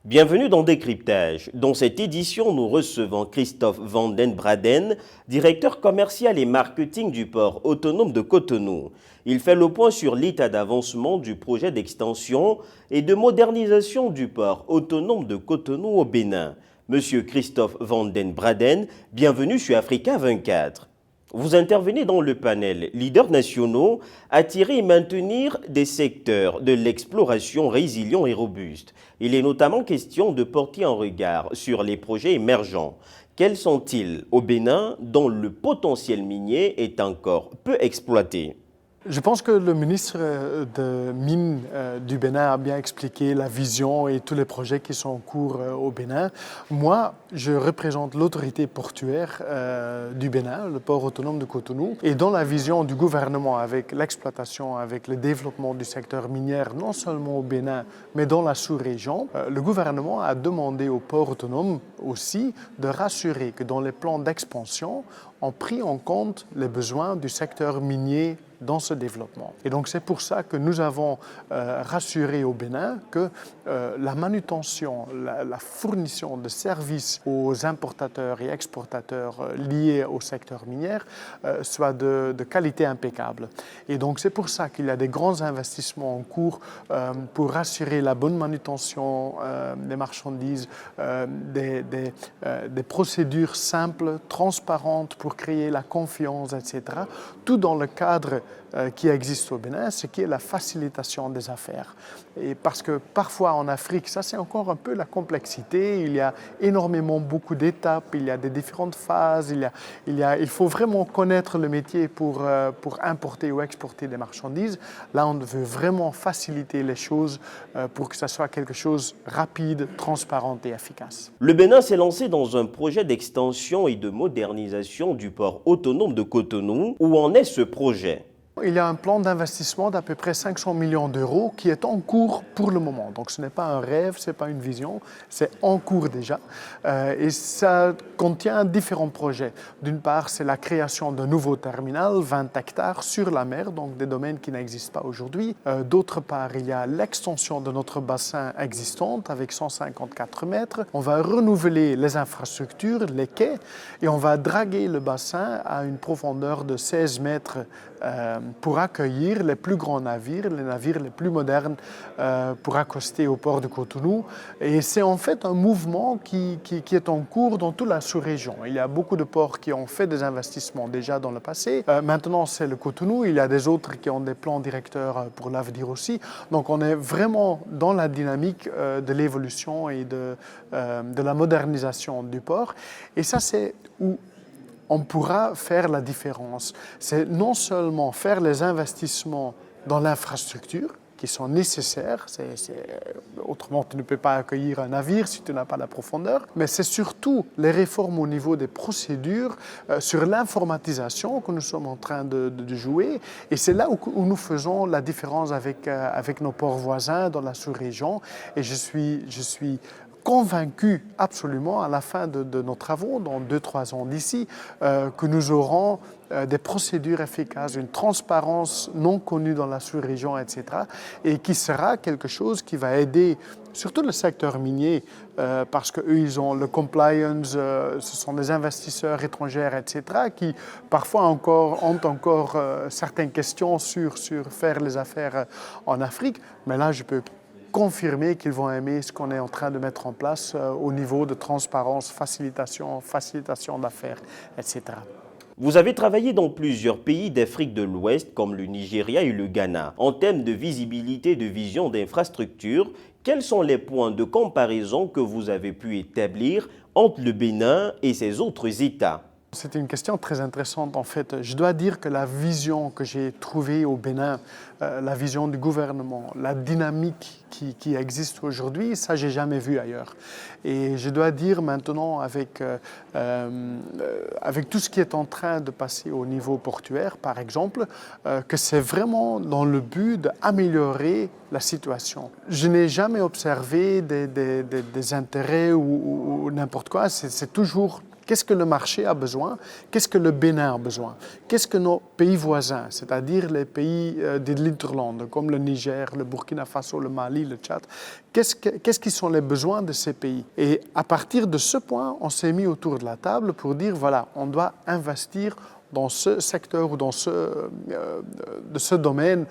Bienvenue dans Décryptage. Dans cette édition, nous recevons Christophe Van den Braden, directeur commercial et marketing du port autonome de Cotonou. Il fait le point sur l'état d'avancement du projet d'extension et de modernisation du port autonome de Cotonou au Bénin. Monsieur Christophe Van den Braden, bienvenue sur Africa 24. Vous intervenez dans le panel Leaders nationaux, attirer et maintenir des secteurs de l'exploration résilients et robustes. Il est notamment question de porter un regard sur les projets émergents. Quels sont-ils au Bénin dont le potentiel minier est encore peu exploité ? Je pense que le ministre de Mines du Bénin a bien expliqué la vision et tous les projets qui sont en cours au Bénin. Moi, je représente l'autorité portuaire du Bénin, le port autonome de Cotonou. Et dans la vision du gouvernement avec l'exploitation, avec le développement du secteur minier, non seulement au Bénin, mais dans la sous-région, le gouvernement a demandé au port autonome aussi de rassurer que dans les plans d'expansion, on pris en compte les besoins du secteur minier dans ce développement. Et donc c'est pour ça que nous avons rassuré au Bénin que la manutention, la fournition de services aux importateurs et exportateurs liés au secteur minier soit de qualité impeccable. Et donc c'est pour ça qu'il y a des grands investissements en cours pour assurer la bonne manutention des marchandises, des procédures simples, transparentes pour créer la confiance, etc. Tout dans le cadre qui existe au Bénin, ce qui est la facilitation des affaires. Et parce que parfois en Afrique, ça c'est encore un peu la complexité, il y a énormément beaucoup d'étapes, il y a des différentes phases, il faut vraiment connaître le métier pour importer ou exporter des marchandises. Là, on veut vraiment faciliter les choses pour que ça soit quelque chose de rapide, transparent et efficace. Le Bénin s'est lancé dans un projet d'extension et de modernisation du port autonome de Cotonou. Où en est ce projet ? Il y a un plan d'investissement d'à peu près 500 millions d'euros qui est en cours pour le moment. Donc ce n'est pas un rêve, ce n'est pas une vision, c'est en cours déjà. Et ça contient différents projets. D'une part, c'est la création d'un nouveau terminal, 20 hectares sur la mer, donc des domaines qui n'existent pas aujourd'hui. D'autre part, il y a l'extension de notre bassin existant avec 154 mètres. On va renouveler les infrastructures, les quais, et on va draguer le bassin à une profondeur de 16 mètres pour accueillir les plus grands navires, les navires les plus modernes pour accoster au port de Cotonou. Et c'est en fait un mouvement qui est en cours dans toute la sous-région. Il y a beaucoup de ports qui ont fait des investissements déjà dans le passé. Maintenant, c'est le Cotonou. Il y a des autres qui ont des plans directeurs pour l'avenir aussi. Donc, on est vraiment dans la dynamique de l'évolution et de la modernisation du port. Et ça, c'est où on pourra faire la différence. C'est non seulement faire les investissements dans l'infrastructure qui sont nécessaires, autrement tu ne peux pas accueillir un navire si tu n'as pas la profondeur, mais c'est surtout les réformes au niveau des procédures, sur l'informatisation que nous sommes en train de jouer, et c'est là où nous faisons la différence avec nos ports voisins dans la sous-région, et je suis convaincu absolument à la fin de nos travaux, dans 2-3 ans d'ici, que nous aurons des procédures efficaces, une transparence non connue dans la sous-région, etc. et qui sera quelque chose qui va aider surtout le secteur minier, parce qu'eux, ils ont le compliance, ce sont des investisseurs étrangers, etc., qui parfois ont encore certaines questions sur faire les affaires en Afrique. Mais là, je peux confirmer qu'ils vont aimer ce qu'on est en train de mettre en place au niveau de transparence, facilitation d'affaires, etc. Vous avez travaillé dans plusieurs pays d'Afrique de l'Ouest comme le Nigeria et le Ghana. En termes de visibilité, de vision, d'infrastructure, quels sont les points de comparaison que vous avez pu établir entre le Bénin et ses autres États ? C'est une question très intéressante en fait. Je dois dire que la vision que j'ai trouvée au Bénin, la vision du gouvernement, la dynamique qui existe aujourd'hui, ça j'ai jamais vu ailleurs. Et je dois dire maintenant avec tout ce qui est en train de passer au niveau portuaire par exemple, que c'est vraiment dans le but d'améliorer la situation. Je n'ai jamais observé des intérêts ou n'importe quoi, c'est toujours Qu'est-ce que le marché a besoin? Qu'est-ce que le Bénin a besoin? Qu'est-ce que nos pays voisins, c'est-à-dire les pays de l'Interland, comme le Niger, le Burkina Faso, le Mali, le Tchad, qu'est-ce qui sont les besoins de ces pays? Et à partir de ce point, on s'est mis autour de la table pour dire, voilà, on doit investir dans ce secteur ou dans ce domaine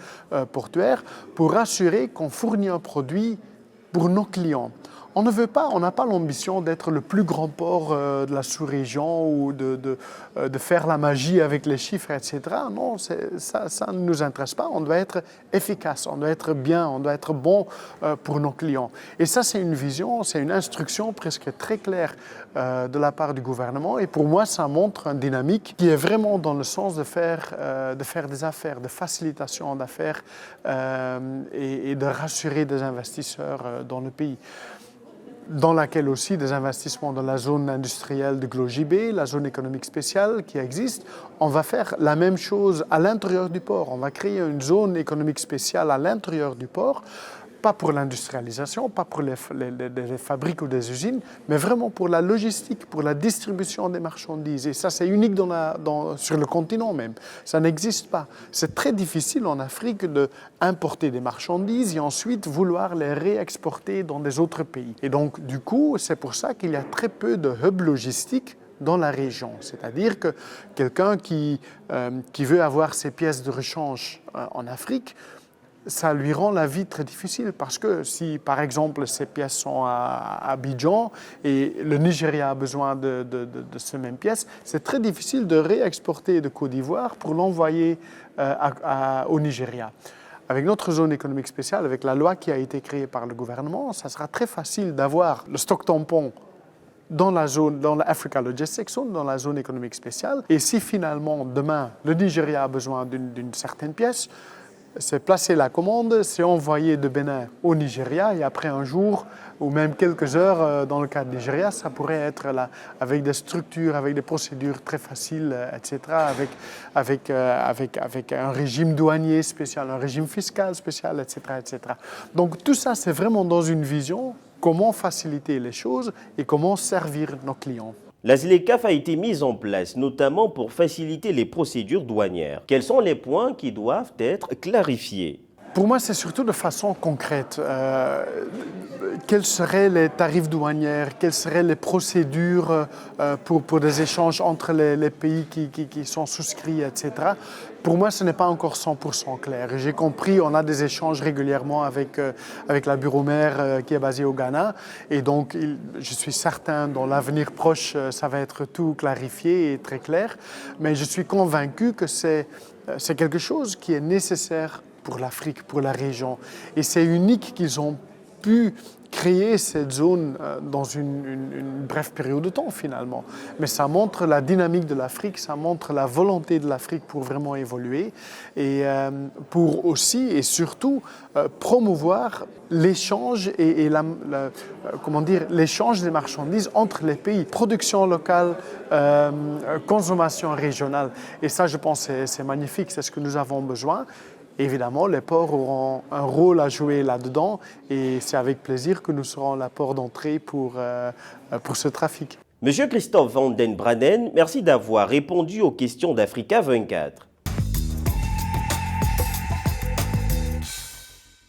portuaire pour assurer qu'on fournit un produit pour nos clients. On n'a pas l'ambition d'être le plus grand port de la sous-région ou de faire la magie avec les chiffres, etc. Non, ça ne nous intéresse pas. On doit être efficace, on doit être bien, on doit être bon pour nos clients. Et ça, c'est une vision, c'est une instruction presque très claire de la part du gouvernement. Et pour moi, ça montre une dynamique qui est vraiment dans le sens de faire des affaires, de facilitation d'affaires et de rassurer des investisseurs dans le pays, dans laquelle aussi des investissements dans la zone industrielle de GloJB, la zone économique spéciale qui existe. On va faire la même chose à l'intérieur du port. On va créer une zone économique spéciale à l'intérieur du port, pas pour l'industrialisation, pas pour les fabriques ou des usines, mais vraiment pour la logistique, pour la distribution des marchandises. Et ça, c'est unique sur le continent même. Ça n'existe pas. C'est très difficile en Afrique d'importer des marchandises et ensuite vouloir les réexporter dans des autres pays. Et donc, du coup, c'est pour ça qu'il y a très peu de hubs logistiques dans la région. C'est-à-dire que quelqu'un qui veut avoir ses pièces de rechange en Afrique, ça lui rend la vie très difficile parce que si, par exemple, ces pièces sont à Abidjan et le Nigeria a besoin de ces mêmes pièces, c'est très difficile de réexporter de Côte d'Ivoire pour l'envoyer au Nigeria. Avec notre zone économique spéciale, avec la loi qui a été créée par le gouvernement, ça sera très facile d'avoir le stock tampon dans la Africa Logistics Zone, dans la zone économique spéciale. Et si finalement, demain, le Nigeria a besoin d'une certaine pièce, c'est placer la commande, c'est envoyer de Bénin au Nigeria et après un jour ou même quelques heures dans le cas du Nigeria, ça pourrait être là avec des structures, avec des procédures très faciles, etc., avec un régime douanier spécial, un régime fiscal spécial, etc., etc. Donc tout ça, c'est vraiment dans une vision comment faciliter les choses et comment servir nos clients. La ZLECAf a été mise en place notamment pour faciliter les procédures douanières. Quels sont les points qui doivent être clarifiés? Pour moi, c'est surtout de façon concrète. Quels seraient les tarifs douaniers? Quelles seraient les procédures pour des échanges entre les pays qui sont souscrits, etc. Pour moi, ce n'est pas encore 100% clair. J'ai compris, on a des échanges régulièrement avec la bureau mère qui est basée au Ghana. Et donc, je suis certain, dans l'avenir proche, ça va être tout clarifié et très clair. Mais je suis convaincu que c'est quelque chose qui est nécessaire pour l'Afrique, pour la région. Et c'est unique qu'ils ont pu créer cette zone dans une brève période de temps finalement. Mais ça montre la dynamique de l'Afrique, ça montre la volonté de l'Afrique pour vraiment évoluer et pour aussi et surtout promouvoir l'échange et l'échange des marchandises entre les pays, production locale, consommation régionale. Et ça, je pense, c'est magnifique, c'est ce que nous avons besoin. Évidemment, les ports auront un rôle à jouer là-dedans et c'est avec plaisir que nous serons la porte d'entrée pour ce trafic. Monsieur Christophe Van den Braden, merci d'avoir répondu aux questions d'Africa 24.